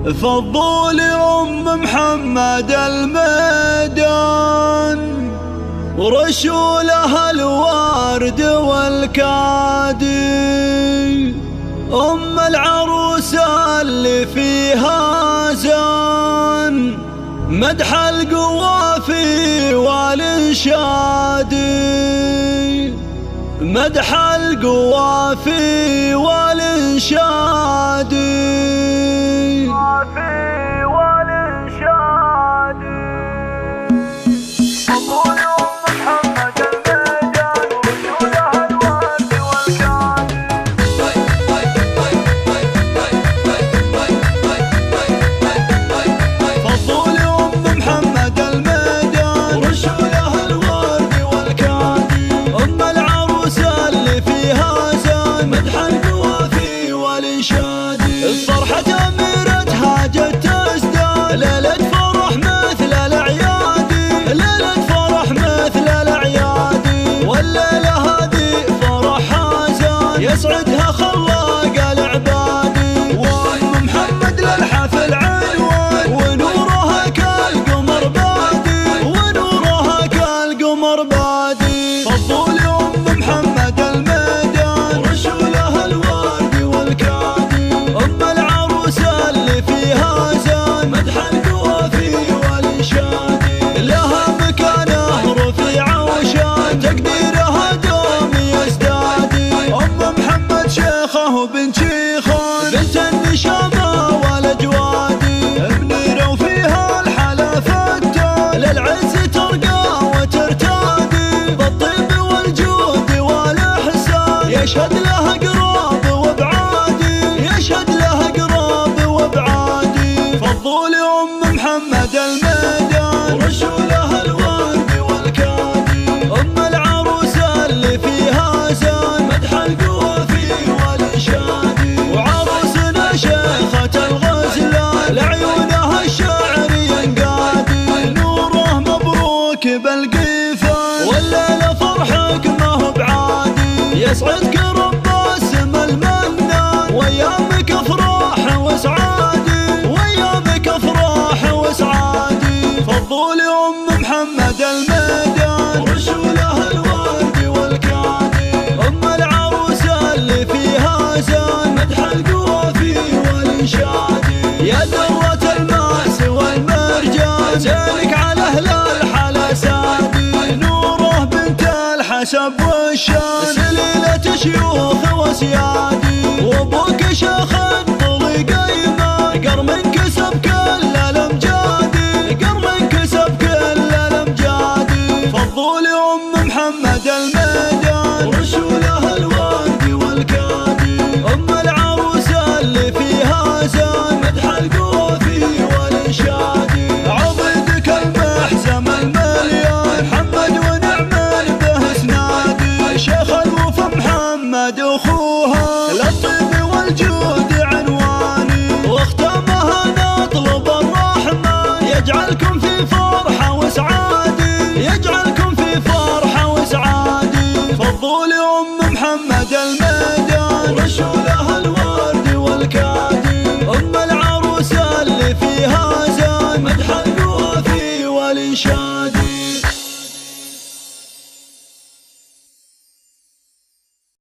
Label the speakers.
Speaker 1: فضوا لأم محمد الميدان ورشوا لها الورد والكادي، أم العروسة اللي فيها زان مدح القوافي والإنشادي، مدح القوافي والإنشادي. الفرحة أميرتها جت تزداد، ليلة فرح مثل الأعيادي، ليلة فرح مثل الأعيادي، والليلة هذه فرح حازان يسعدها خلاق العبادي، وأم محمد للحفل عنوان ونورها كالقمر بادي، ونورها كالقمر بادي. فضوا لأم محمد الميدان ورشوا لها الورد والكادي، أم العروسة اللي فيها زان مدح القوافي والإنشادي، لها مكانة رفيعة وشان تقديرها دوم يزدادي، أم محمد شيخة وبنت شيخان بنت النشامة والأجوادي، منيرة وفيها الحلا فتان للعز ترقى وترتادي، بالطيب والجود والإحسان يشهد لها قراب وابعادي، يشهد لها قراب وابعادي. فضوا لأم محمد الميدان ورشوا لها الورد والكادي، أم العروسة اللي فيها زان مدح القوافي والإنشادي، وعروسنا شيخة الغزلان لعيونها الشعر ينقادي، نوره مبروك بالقيفان والليلة فرحك ما هو بعادي، يسعدك رب السما المنان وأيامك أفراح وسعادي، وأيامك أفراح وسعادي. فضوا لأم محمد الميدان ورشوا لها الورد والكادي، أم العروسة اللي فيها زان مدح القوافي والإنشادي، يا ذرة الماس والمرجان زينك على أهل الحلا سادي، نوره بنت الحسب والشان سليلة شيوخ وسيادي، وأبوك شيخ